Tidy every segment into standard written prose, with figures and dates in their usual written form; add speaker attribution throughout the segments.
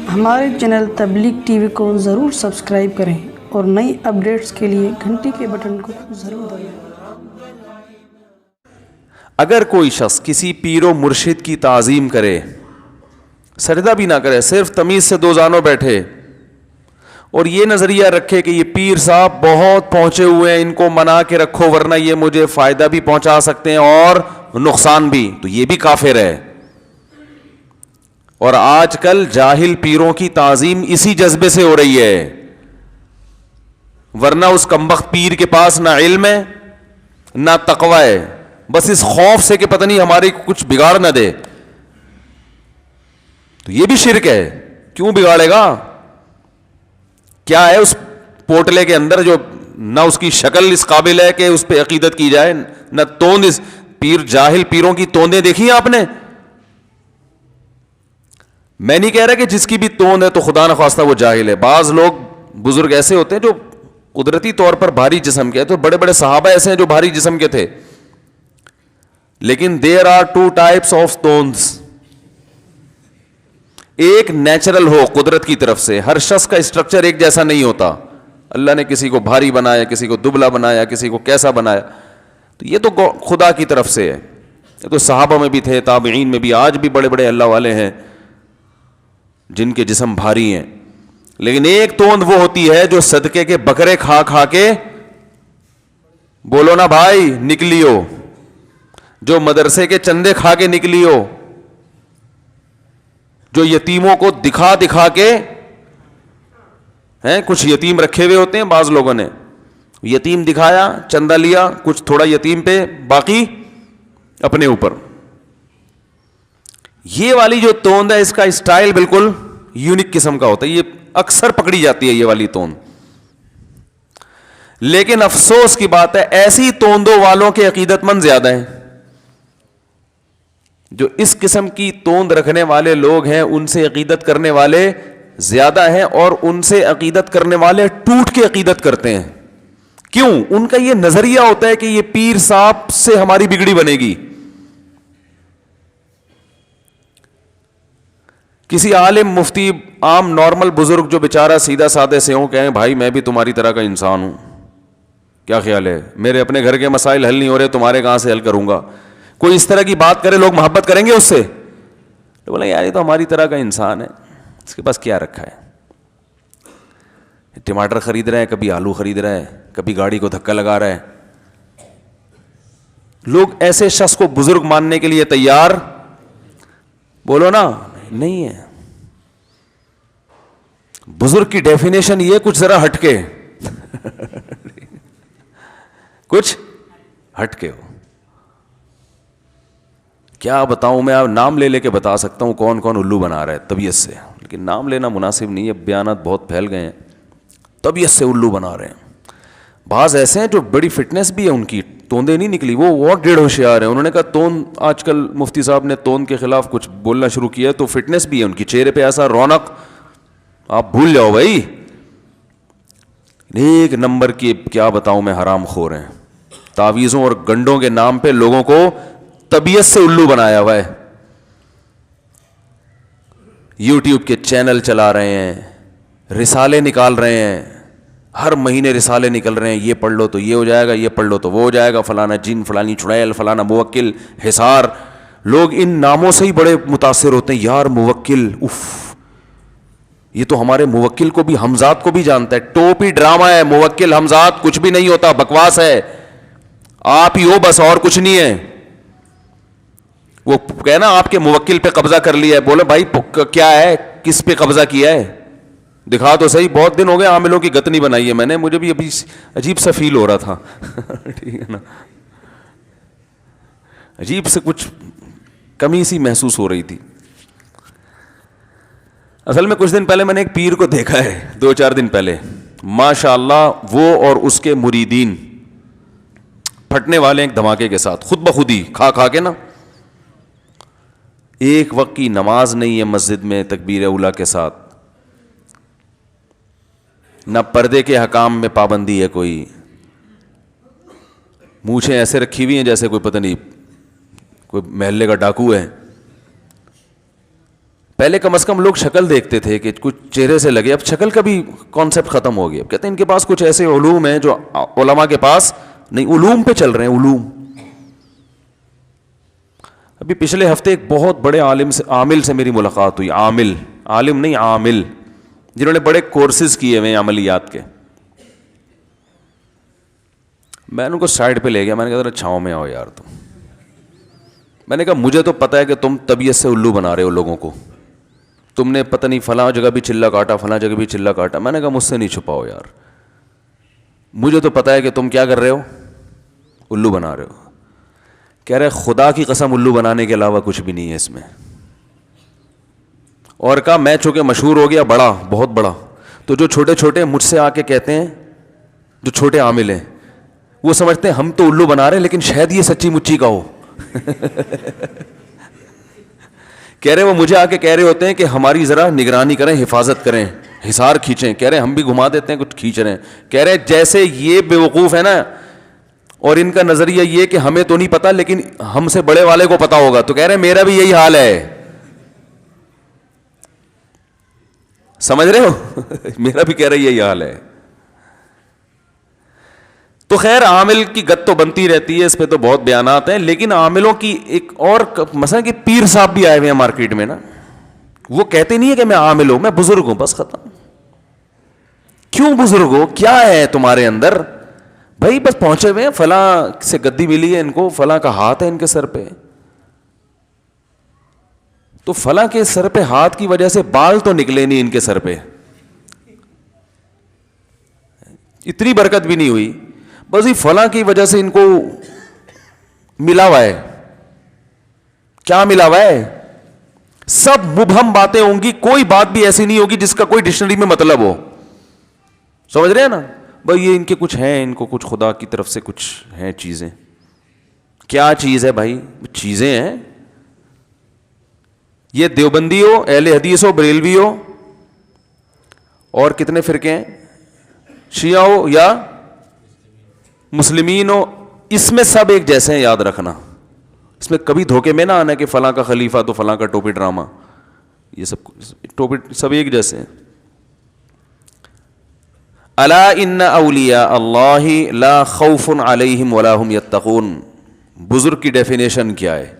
Speaker 1: ہمارے چینل تبلیغ T V کو ضرور سبسکرائب کریں اور نئی اپڈیٹس کے لیے گھنٹی کے بٹن کو ضرور دبائیں۔
Speaker 2: اگر کوئی شخص کسی پیر و مرشد کی تعظیم کرے، سجدہ بھی نہ کرے، صرف تمیز سے دو زانوں بیٹھے اور یہ نظریہ رکھے کہ یہ پیر صاحب بہت پہنچے ہوئے ہیں، ان کو منا کے رکھو ورنہ یہ مجھے فائدہ بھی پہنچا سکتے ہیں اور نقصان بھی، تو یہ بھی کافر ہے۔ اور آج کل جاہل پیروں کی تعظیم اسی جذبے سے ہو رہی ہے، ورنہ اس کمبخت پیر کے پاس نہ علم ہے نہ تقوی ہے، بس اس خوف سے کہ پتہ نہیں ہماری کچھ بگاڑ نہ دے۔ تو یہ بھی شرک ہے، کیوں بگاڑے گا؟ کیا ہے اس پوٹلے کے اندر جو نہ اس کی شکل اس قابل ہے کہ اس پہ عقیدت کی جائے، نہ توند اس پیر، جاہل پیروں کی توندیں دیکھی ہیں آپ نے؟ میں نہیں کہہ رہا کہ جس کی بھی توند ہے تو خدا نخواستہ وہ جاہل ہے، بعض لوگ بزرگ ایسے ہوتے ہیں جو قدرتی طور پر بھاری جسم کے ہیں، تو بڑے بڑے صحابہ ایسے ہیں جو بھاری جسم کے تھے، لیکن there are two types of tones, ایک نیچرل ہو قدرت کی طرف سے، ہر شخص کا اسٹرکچر ایک جیسا نہیں ہوتا، اللہ نے کسی کو بھاری بنایا، کسی کو دبلا بنایا، کسی کو کیسا بنایا، تو یہ تو خدا کی طرف سے ہے، یہ تو صحابہ میں بھی تھے، تابعین میں بھی، آج بھی بڑے بڑے اللہ والے ہیں جن کے جسم بھاری ہیں، لیکن ایک توند وہ ہوتی ہے جو صدقے کے بکرے کھا کھا کے، بولو نا بھائی، نکلی ہو، جو مدرسے کے چندے کھا کے نکلی ہو، جو یتیموں کو دکھا دکھا کے ہیں، کچھ یتیم رکھے ہوئے ہوتے ہیں بعض لوگوں نے، یتیم دکھایا، چندہ لیا، کچھ تھوڑا یتیم پہ، باقی اپنے اوپر۔ یہ والی جو توند ہے اس کا اسٹائل بالکل یونیک قسم کا ہوتا ہے، یہ اکثر پکڑی جاتی ہے یہ والی توند، لیکن افسوس کی بات ہے ایسی توندوں والوں کے عقیدت مند زیادہ ہیں، جو اس قسم کی توند رکھنے والے لوگ ہیں ان سے عقیدت کرنے والے زیادہ ہیں، اور ان سے عقیدت کرنے والے ٹوٹ کے عقیدت کرتے ہیں۔ کیوں؟ ان کا یہ نظریہ ہوتا ہے کہ یہ پیر صاحب سے ہماری بگڑی بنے گی۔ کسی عالم، مفتی، عام نارمل بزرگ جو بیچارہ سیدھا سادے سے ہوں، کہیں بھائی میں بھی تمہاری طرح کا انسان ہوں، کیا خیال ہے، میرے اپنے گھر کے مسائل حل نہیں ہو رہے، تمہارے کہاں سے حل کروں گا؟ کوئی اس طرح کی بات کرے، لوگ محبت کریں گے اس سے؟ تو بولے یار یہ تو ہماری طرح کا انسان ہے، اس کے پاس کیا رکھا ہے، ٹماٹر خرید رہے ہیں، کبھی آلو خرید رہے ہیں، کبھی گاڑی کو دھکا لگا رہا ہے۔ لوگ ایسے شخص کو بزرگ ماننے کے لیے تیار، بولو نا، نہیں ہے۔ بزرگ کی ڈیفینیشن یہ کچھ ذرا ہٹ کے کچھ ہٹ کے ہو۔ کیا بتاؤں میں، آپ نام لے لے کے بتا سکتا ہوں کون کون الو بنا رہا ہے طبیعت سے، لیکن نام لینا مناسب نہیں ہے، بیانات بہت پھیل گئے ہیں، طبیعت سے الو بنا رہے ہیں۔ بعض ایسے ہیں جو بڑی فٹنس بھی ہے ان کی، توندے نہیں نکلی، وہ اور ڈیڑھ ہوشیار ہیں، انہوں نے کہا توند، آج کل مفتی صاحب نے توند کے خلاف کچھ بولنا شروع کیا تو فٹنس بھی ہے ان کی، چہرے پہ ایسا رونق، آپ بھول جاؤ بھائی، ایک نمبر کی کیا بتاؤں میں حرام خور ہیں، تعویذوں اور گنڈوں کے نام پہ لوگوں کو طبیعت سے الو بنایا ہوا ہے، یوٹیوب کے چینل چلا رہے ہیں، رسالے نکال رہے ہیں، ہر مہینے رسالے نکل رہے ہیں، یہ پڑھ لو تو یہ ہو جائے گا، یہ پڑھ لو تو وہ ہو جائے گا، فلانا جن، فلانی چڑیل، فلانا موکل، حصار، لوگ ان ناموں سے ہی بڑے متاثر ہوتے ہیں، یار موکل، اف، یہ تو ہمارے موکل کو بھی، حمزات کو بھی جانتا ہے، ٹوپی ڈرامہ ہے، موکل حمزات کچھ بھی نہیں ہوتا، بکواس ہے، آپ ہی ہو بس، اور کچھ نہیں ہے۔ وہ کہنا آپ کے موکل پہ قبضہ کر لیا ہے، بولے بھائی کیا ہے، کس پہ قبضہ کیا ہے، دکھا تو صحیح، بہت دن ہو گئے عاملوں کی گتنی بنائی ہے میں نے، مجھے بھی ابھی عجیب سا فیل ہو رہا تھا ٹھیک ہے نا، عجیب سے کچھ کمی سی محسوس ہو رہی تھی۔ اصل میں کچھ دن پہلے میں نے ایک پیر کو دیکھا ہے، 2-4 دن پہلے، ماشاءاللہ وہ اور اس کے مریدین پھٹنے والے ایک دھماکے کے ساتھ، خود بخود ہی کھا کھا کے نا، ایک وقت کی نماز نہیں ہے مسجد میں تکبیر اولیٰ کے ساتھ، نہ پردے کے حکام میں پابندی ہے کوئی، مونچھیں ایسے رکھی ہوئی ہیں جیسے کوئی پتہ نہیں کوئی محلے کا ڈاکو ہے، پہلے کم از کم لوگ شکل دیکھتے تھے کہ کچھ چہرے سے لگے, اب شکل کا بھی کانسیپٹ ختم ہو گیا. اب کہتے ہیں ان کے پاس کچھ ایسے علوم ہیں جو علماء کے پاس نہیں, علوم پہ چل رہے ہیں, علوم. ابھی پچھلے ہفتے ایک بہت بڑے عامل سے میری ملاقات ہوئی, عالم نہیں عامل, جنہوں نے بڑے کورسز کیے ہوئے ہیں عملیات کے. میں ان کو سائڈ پہ لے گیا, میں نے کہا ذرا چھاؤں میں آؤ یار تم. میں نے کہا مجھے تو پتہ ہے کہ تم طبیعت سے الو بنا رہے ہو لوگوں کو, تم نے پتہ نہیں فلاں جگہ بھی چلہ کاٹا, فلاں جگہ بھی چلہ کاٹا. میں نے کہا مجھ سے نہیں چھپاؤ یار, مجھے تو پتہ ہے کہ تم کیا کر رہے ہو, الو بنا رہے ہو. کہہ رہے خدا کی قسم الو بنانے کے علاوہ کچھ بھی نہیں ہے اس میں. اور کہا میں چونکہ مشہور ہو گیا بڑا, بہت بڑا, تو جو چھوٹے چھوٹے مجھ سے آ کے کہتے ہیں, جو چھوٹے عامل ہیں, وہ سمجھتے ہیں ہم تو الو بنا رہے ہیں لیکن شاید یہ سچی مچی کا ہو. کہہ رہے وہ مجھے آ کے کہہ رہے ہوتے ہیں کہ ہماری ذرا نگرانی کریں, حفاظت کریں, حصار کھینچیں. کہہ رہے ہم بھی گھما دیتے ہیں, کچھ کھینچ رہے ہیں. کہہ رہے جیسے یہ بیوقوف ہے نا, اور ان کا نظریہ یہ کہ ہمیں تو نہیں پتا لیکن ہم سے بڑے والے کو پتا ہوگا. تو کہہ رہے میرا بھی یہی حال ہے, سمجھ رہے ہو, میرا بھی کہہ رہے یہی حال ہے. تو خیر عامل کی گت تو بنتی رہتی ہے, اس پہ تو بہت بیانات ہیں. لیکن عاملوں کی ایک اور مثلا کہ پیر صاحب بھی آئے ہوئے ہیں مارکیٹ میں نا, وہ کہتے نہیں ہے کہ میں عامل ہوں, میں بزرگ ہوں, بس ختم. کیوں بزرگ ہو, کیا ہے تمہارے اندر بھائی؟ بس پہنچے ہوئے ہیں, فلاں سے گدی ملی ہے ان کو, فلاں کا ہاتھ ہے ان کے سر پہ, تو فلاں کے سر پہ ہاتھ کی وجہ سے بال تو نکلے نہیں ان کے سر پہ, اتنی برکت بھی نہیں ہوئی, بس یہ فلاں کی وجہ سے ان کو ملا ہوا ہے. کیا ملا ہوا ہے؟ سب مبہم باتیں ہوں گی, کوئی بات بھی ایسی نہیں ہوگی جس کا کوئی ڈکشنری میں مطلب ہو. سمجھ رہے ہیں نا بھائی, یہ ان کے کچھ ہیں, ان کو کچھ خدا کی طرف سے کچھ ہیں چیزیں. کیا چیز ہے بھائی؟ چیزیں ہیں. یہ دیوبندی ہو, اہل حدیث ہو, بریلوی ہو, اور کتنے فرقے ہیں, شیعہ ہو یا مسلمین ہو, اس میں سب ایک جیسے ہیں, یاد رکھنا. اس میں کبھی دھوکے میں نہ آنا کہ فلاں کا خلیفہ تو فلاں کا ٹوپی ڈرامہ, یہ سب ٹوپی سب ایک جیسے ہیں. الا ان اولیاء اللہ لا خوف علیہم ولا هم یتقون. بزرگ کی ڈیفینیشن کیا ہے؟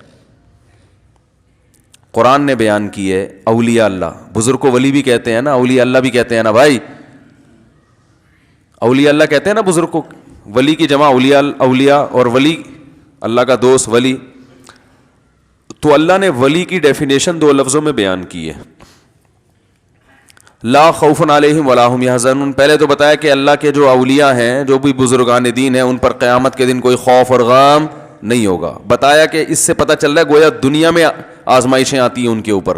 Speaker 2: قرآن نے بیان کی ہے. اولیاء اللہ, بزرگ کو ولی بھی کہتے ہیں نا, اولیاء اللہ بھی کہتے ہیں نا بھائی. اولیاء اللہ کہتے ہیں نا بزرگ کو, ولی کی جمع اولیاء, اور ولی اللہ کا دوست ولی. تو اللہ نے ولی کی ڈیفینیشن دو لفظوں میں بیان کی ہے, لا خوف علیہم ولا هم یحزنون. پہلے تو بتایا کہ اللہ کے جو اولیاء ہیں, جو بھی بزرگان دین ہیں, ان پر قیامت کے دن کوئی خوف اور غم نہیں ہوگا. بتایا کہ اس سے پتہ چل رہا ہے گویا دنیا میں آزمائشیں آتی ہیں ان کے اوپر,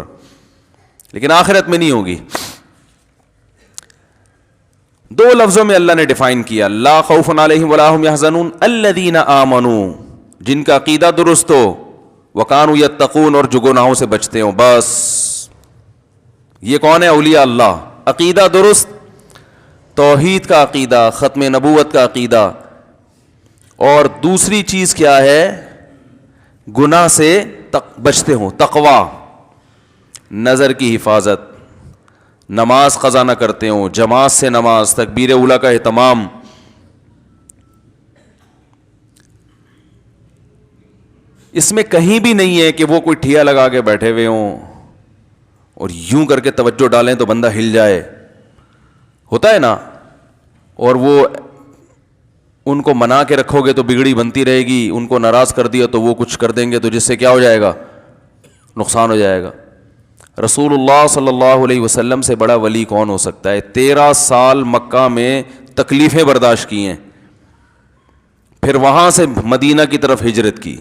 Speaker 2: لیکن آخرت میں نہیں ہوگی. دو لفظوں میں اللہ نے ڈیفائن کیا, لا خوف علیہم ولا هم یحزنون الذین آمنوا, جن کا عقیدہ درست ہو, وکانوا یتقون, اور جو گناہوں سے بچتے ہوں. بس یہ کون ہے؟ اولیاء اللہ. عقیدہ درست, توحید کا عقیدہ, ختم نبوت کا عقیدہ, اور دوسری چیز کیا ہے؟ گناہ سے بچتے ہوں, تقوی, نظر کی حفاظت, نماز قضا نہ کرتے ہوں, جماعت سے نماز, تکبیر اولیٰ کا اہتمام. اس میں کہیں بھی نہیں ہے کہ وہ کوئی ٹھیا لگا کے بیٹھے ہوئے ہوں اور یوں کر کے توجہ ڈالیں تو بندہ ہل جائے, ہوتا ہے نا, اور وہ ان کو منا کے رکھو گے تو بگڑی بنتی رہے گی, ان کو ناراض کر دیا تو وہ کچھ کر دیں گے, تو جس سے کیا ہو جائے گا؟ نقصان ہو جائے گا. رسول اللہ صلی اللہ علیہ وسلم سے بڑا ولی کون ہو سکتا ہے؟ 13 سال مکہ میں تکلیفیں برداشت کی ہیں, پھر وہاں سے مدینہ کی طرف ہجرت کی.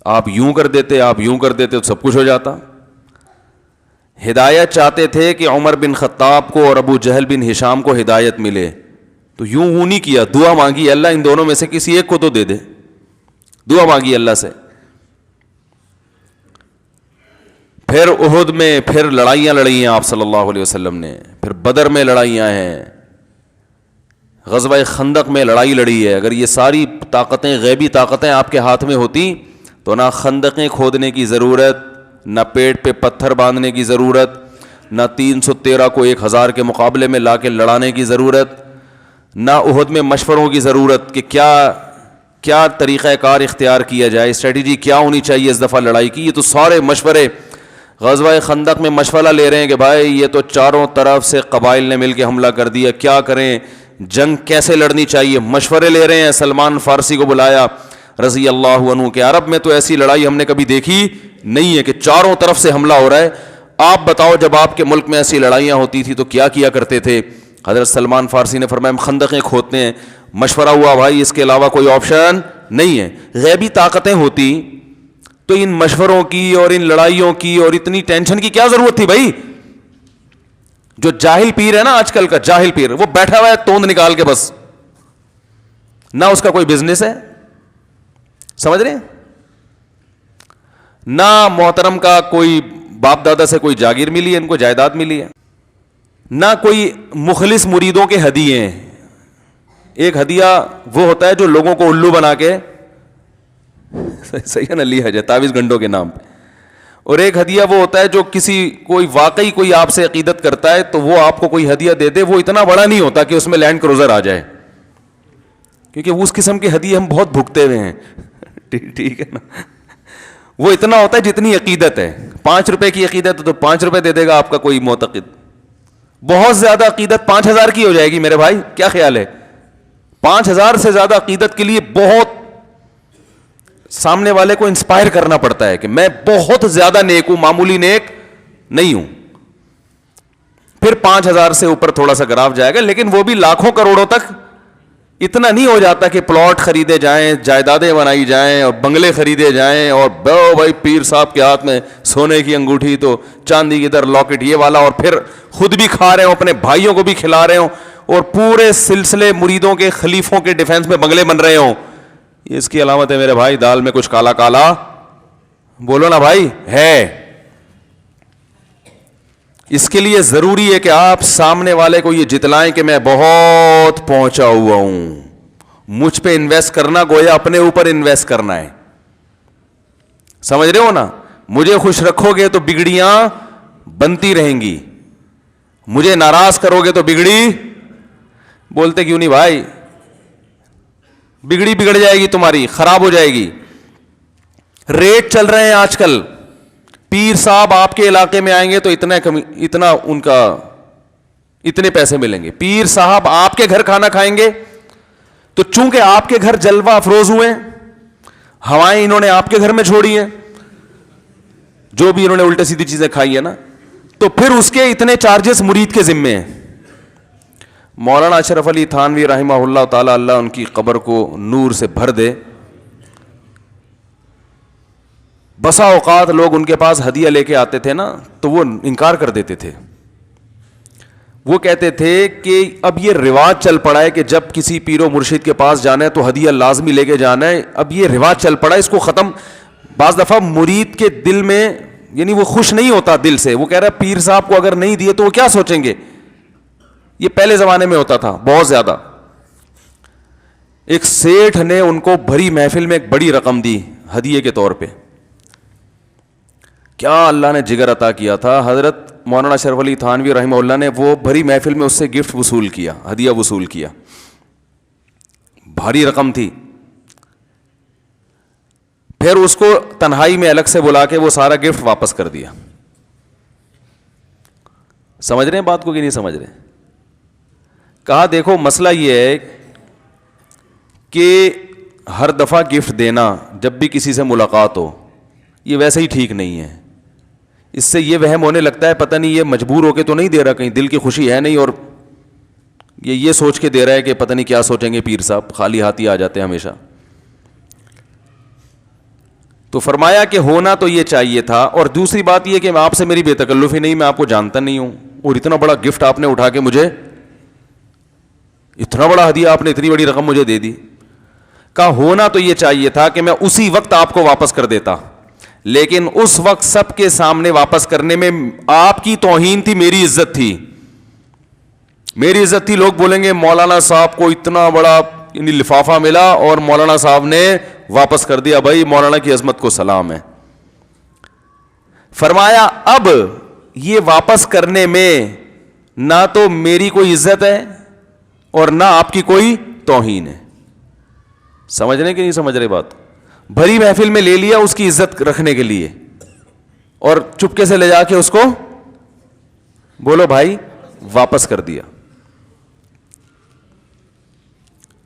Speaker 2: آپ یوں کر دیتے, آپ یوں کر دیتے تو سب کچھ ہو جاتا. ہدایت چاہتے تھے کہ عمر بن خطاب کو اور ابو جہل بن ہشام کو ہدایت ملے, تو یوں نہیں کیا, دعا مانگی اللہ ان دونوں میں سے کسی ایک کو تو دے دے, دعا مانگی اللہ سے. پھر احد میں پھر لڑائیاں لڑی ہیں آپ صلی اللہ علیہ وسلم نے, پھر بدر میں لڑائیاں ہیں, غزوہ خندق میں لڑائی لڑی ہے. اگر یہ ساری طاقتیں, غیبی طاقتیں آپ کے ہاتھ میں ہوتی تو نہ خندقیں کھودنے کی ضرورت, نہ پیٹ پہ پتھر باندھنے کی ضرورت, نہ 313 کو 1000 کے مقابلے میں لا کے لڑانے کی ضرورت, نہ احد میں مشوروں کی ضرورت کہ کیا طریقہ کار اختیار کیا جائے, اسٹریٹجی کیا ہونی چاہیے اس دفعہ لڑائی کی. یہ تو سارے مشورے غزوہ خندق میں مشورہ لے رہے ہیں کہ بھائی یہ تو چاروں طرف سے قبائل نے مل کے حملہ کر دیا, کیا کریں, جنگ کیسے لڑنی چاہیے, مشورے لے رہے ہیں. سلمان فارسی کو بلایا رضی اللہ عنہ کہ عرب میں تو ایسی لڑائی ہم نے کبھی دیکھی نہیں ہے کہ چاروں طرف سے حملہ ہو رہا ہے, آپ بتاؤ جب آپ کے ملک میں ایسی لڑائیاں ہوتی تھی تو کیا کیا کرتے تھے. حضرت سلمان فارسی نے فرمایا ہم خندقیں کھودتے ہیں. مشورہ ہوا بھائی اس کے علاوہ کوئی آپشن نہیں ہے. غیبی طاقتیں ہوتی تو ان مشوروں کی اور ان لڑائیوں کی اور اتنی ٹینشن کی کیا ضرورت تھی بھائی. جو جاہل پیر ہے نا آج کل کا جاہل پیر, وہ بیٹھا ہوا ہے توند نکال کے, بس نہ اس کا کوئی بزنس ہے, سمجھ رہے ہیں, نہ محترم کا کوئی باپ دادا سے کوئی جاگیر ملی ہے, ان کو جائیداد ملی ہے, نہ کوئی مخلص مریدوں کے ہدیے ہیں. ایک ہدیہ وہ ہوتا ہے جو لوگوں کو الو بنا کے صحیح ہے نا لیا جائے تعویذ گنڈوں کے نام پہ, اور ایک ہدیہ وہ ہوتا ہے جو کوئی واقعی کوئی آپ سے عقیدت کرتا ہے تو وہ آپ کو کوئی ہدیہ دے دے. وہ اتنا بڑا نہیں ہوتا کہ اس میں لینڈ کروزر آ جائے, کیونکہ اس قسم کے ہدیے ہم بہت بھگتے ہوئے ہیں. ٹھیک ہے نا, وہ اتنا ہوتا ہے جتنی عقیدت ہے. 5 روپے کی عقیدت تو 5 روپے دے دے گا آپ کا کوئی معتقد. بہت زیادہ عقیدت 5000 کی ہو جائے گی میرے بھائی, کیا خیال ہے؟ 5000 سے زیادہ عقیدت کے لیے بہت سامنے والے کو انسپائر کرنا پڑتا ہے کہ میں بہت زیادہ نیک ہوں, معمولی نیک نہیں ہوں. پھر 5000 سے اوپر تھوڑا سا گراف جائے گا, لیکن وہ بھی لاکھوں کروڑوں تک اتنا نہیں ہو جاتا کہ پلاٹ خریدے جائیں, جائیدادیں بنائی جائیں اور بنگلے خریدے جائیں, اور بھائی پیر صاحب کے ہاتھ میں سونے کی انگوٹھی تو چاندی کی ادھر لاکٹ یہ والا, اور پھر خود بھی کھا رہے ہوں, اپنے بھائیوں کو بھی کھلا رہے ہوں, اور پورے سلسلے مریدوں کے خلیفوں کے ڈیفنس میں بنگلے بن رہے ہوں. اس کی علامت ہے میرے بھائی دال میں کچھ کالا کالا, بولو نا بھائی, ہے. اس کے لیے ضروری ہے کہ آپ سامنے والے کو یہ جتلائیں کہ میں بہت پہنچا ہوا ہوں. مجھ پہ انویسٹ کرنا گویا اپنے اوپر انویسٹ کرنا ہے, سمجھ رہے ہو نا. مجھے خوش رکھو گے تو بگڑیاں بنتی رہیں گی, مجھے ناراض کرو گے تو بگڑی, بولتے کیوں نہیں بھائی, بگڑی بگڑ جائے گی تمہاری, خراب ہو جائے گی. ریٹ چل رہے ہیں آج کل, پیر صاحب آپ کے علاقے میں آئیں گے تو اتنا ان کا اتنے پیسے ملیں گے. پیر صاحب آپ کے گھر کھانا کھائیں گے تو چونکہ آپ کے گھر جلوہ افروز ہوئے, ہوائیں انہوں نے آپ کے گھر میں چھوڑی ہیں, جو بھی انہوں نے الٹے سیدھی چیزیں کھائی ہیں نا, تو پھر اس کے اتنے چارجز مرید کے ذمے ہیں. مولانا اشرف علی تھانوی رحمہ اللہ تعالی, اللہ ان کی قبر کو نور سے بھر دے, بسا اوقات لوگ ان کے پاس ہدیہ لے کے آتے تھے نا تو وہ انکار کر دیتے تھے. وہ کہتے تھے کہ اب یہ رواج چل پڑا ہے کہ جب کسی پیر و مرشد کے پاس جانا ہے تو ہدیہ لازمی لے کے جانا ہے, اب یہ رواج چل پڑا ہے, اس کو ختم. بعض دفعہ مرید کے دل میں یعنی وہ خوش نہیں ہوتا دل سے, وہ کہہ رہا ہے پیر صاحب کو اگر نہیں دیے تو وہ کیا سوچیں گے. یہ پہلے زمانے میں ہوتا تھا بہت زیادہ. ایک سیٹھ نے ان کو بھری محفل میں ایک بڑی رقم دی ہدیے کے طور پہ. کیا اللہ نے جگر عطا کیا تھا, حضرت مولانا اشرف علی تھانوی رحمہ اللہ نے وہ بھری محفل میں اس سے گفٹ وصول کیا, ہدیہ وصول کیا, بھاری رقم تھی. پھر اس کو تنہائی میں الگ سے بلا کے وہ سارا گفٹ واپس کر دیا. سمجھ رہے ہیں بات کو کہ نہیں سمجھ رہے؟ کہا دیکھو مسئلہ یہ ہے کہ ہر دفعہ گفٹ دینا جب بھی کسی سے ملاقات ہو یہ ویسے ہی ٹھیک نہیں ہے. اس سے یہ وہم ہونے لگتا ہے پتہ نہیں یہ مجبور ہو کے تو نہیں دے رہا, کہیں دل کی خوشی ہے نہیں, اور یہ سوچ کے دے رہا ہے کہ پتہ نہیں کیا سوچیں گے پیر صاحب, خالی ہاتھی آ جاتے ہیں ہمیشہ. تو فرمایا کہ ہونا تو یہ چاہیے تھا. اور دوسری بات یہ کہ میں آپ سے میری بے تکلفی نہیں, میں آپ کو جانتا نہیں ہوں, اور اتنا بڑا گفٹ آپ نے اٹھا کے مجھے, اتنا بڑا ہدیہ آپ نے, اتنی بڑی رقم مجھے دے دی. کہا ہونا تو یہ چاہیے تھا کہ میں اسی وقت آپ کو واپس کر دیتا, لیکن اس وقت سب کے سامنے واپس کرنے میں آپ کی توہین تھی, میری عزت تھی, میری عزت تھی. لوگ بولیں گے مولانا صاحب کو اتنا بڑا یعنی لفافہ ملا اور مولانا صاحب نے واپس کر دیا. بھائی مولانا کی عظمت کو سلام ہے. فرمایا اب یہ واپس کرنے میں نہ تو میری کوئی عزت ہے اور نہ آپ کی کوئی توہین ہے. سمجھ رہے کہ نہیں سمجھ رہے بات؟ بھری محفل میں لے لیا اس کی عزت رکھنے کے لیے اور چپکے سے لے جا کے اس کو بولو بھائی واپس کر دیا.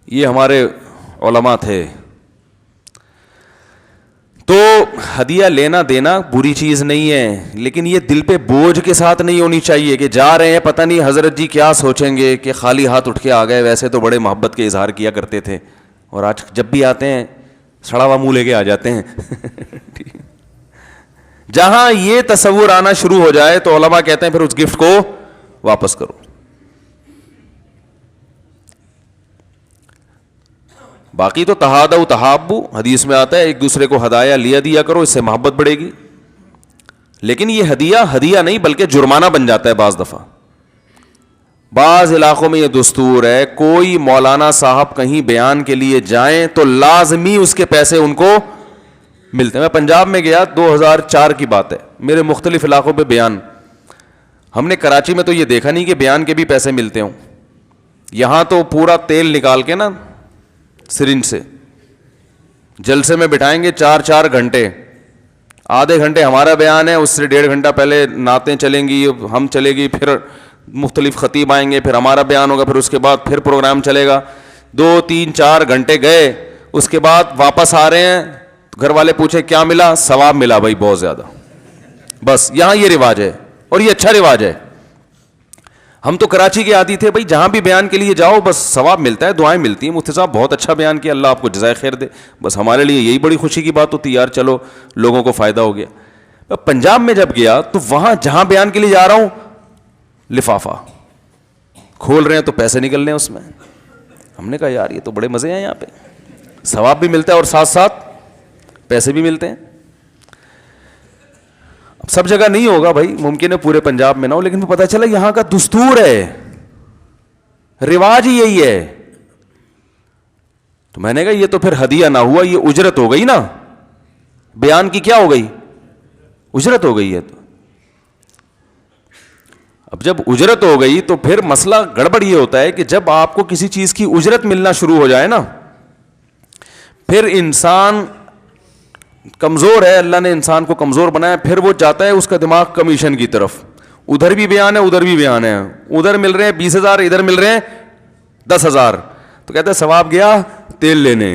Speaker 2: یہ ہمارے علماء تھے. تو ہدیہ لینا دینا بری چیز نہیں ہے, لیکن یہ دل پہ بوجھ کے ساتھ نہیں ہونی چاہیے کہ جا رہے ہیں پتہ نہیں حضرت جی کیا سوچیں گے کہ خالی ہاتھ اٹھ کے آ گئے. ویسے تو بڑے محبت کے اظہار کیا کرتے تھے اور آج جب بھی آتے ہیں سڑا ہوا منہ لے کے آ جاتے ہیں. جہاں یہ تصور آنا شروع ہو جائے تو علماء کہتے ہیں پھر اس گفٹ کو واپس کرو. باقی تو تہادوا تحابوا حدیث میں آتا ہے ایک دوسرے کو ہدایہ لیا دیا کرو, اس سے محبت بڑھے گی. لیکن یہ ہدیہ نہیں بلکہ جرمانہ بن جاتا ہے بعض دفعہ. بعض علاقوں میں یہ دستور ہے کوئی مولانا صاحب کہیں بیان کے لیے جائیں تو لازمی اس کے پیسے ان کو ملتے ہیں. میں پنجاب میں گیا 2004 کی بات ہے, میرے مختلف علاقوں پہ بیان. ہم نے کراچی میں تو یہ دیکھا نہیں کہ بیان کے بھی پیسے ملتے ہوں. یہاں تو پورا تیل نکال کے نا سرنج سے جلسے میں بٹھائیں گے 4 گھنٹے. آدھے گھنٹے ہمارا بیان ہے, اس سے 1.5 گھنٹہ پہلے نعتیں چلیں گی, ہم چلے گی, پھر مختلف خطیب آئیں گے, پھر ہمارا بیان ہوگا, پھر اس کے بعد پھر پروگرام چلے گا. 2 3 4 گھنٹے گئے, اس کے بعد واپس آ رہے ہیں, گھر والے پوچھے کیا ملا؟ ثواب ملا بھائی بہت زیادہ. بس یہاں یہ رواج ہے اور یہ اچھا رواج ہے. ہم تو کراچی کے عادی تھے بھائی, جہاں بھی بیان کے لیے جاؤ بس ثواب ملتا ہے, دعائیں ملتی ہیں. مفتی صاحب بہت اچھا بیان کیا, اللہ آپ کو جزائے خیر دے. بس ہمارے لیے یہی بڑی خوشی کی بات ہوتی ہے, یار چلو لوگوں کو فائدہ ہو گیا. پنجاب میں جب گیا تو وہاں جہاں بیان کے لیے جا رہا ہوں لفافہ کھول رہے ہیں تو پیسے نکل رہے ہیں اس میں. ہم نے کہا یار یہ تو بڑے مزے ہیں, یہاں پہ ثواب بھی ملتا ہے اور ساتھ ساتھ پیسے بھی ملتے ہیں. اب سب جگہ نہیں ہوگا بھائی, ممکن ہے پورے پنجاب میں نہ ہو, لیکن پتہ چلا یہاں کا دستور ہے, رواج ہی یہی ہے. تو میں نے کہا یہ تو پھر ہدیہ نہ ہوا, یہ اجرت ہو گئی نا. بیان کی کیا ہو گئی؟ اجرت ہو گئی ہے. تو اب جب اجرت ہو گئی تو پھر مسئلہ گڑبڑ یہ ہوتا ہے کہ جب آپ کو کسی چیز کی اجرت ملنا شروع ہو جائے نا, پھر انسان کمزور ہے, اللہ نے انسان کو کمزور بنایا, پھر وہ چاہتا ہے اس کا دماغ کمیشن کی طرف. ادھر بھی بیان ہے ادھر بھی بیان ہے, ادھر مل رہے ہیں 20,000 ادھر مل رہے ہیں 10,000, تو کہتے ہیں ثواب گیا تیل لینے.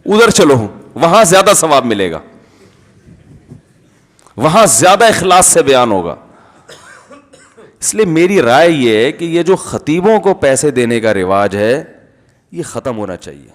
Speaker 2: ادھر چلو وہاں زیادہ ثواب ملے گا, وہاں زیادہ اخلاص سے بیان ہوگا. اس لیے میری رائے یہ ہے کہ یہ جو خطیبوں کو پیسے دینے کا رواج ہے یہ ختم ہونا چاہیے.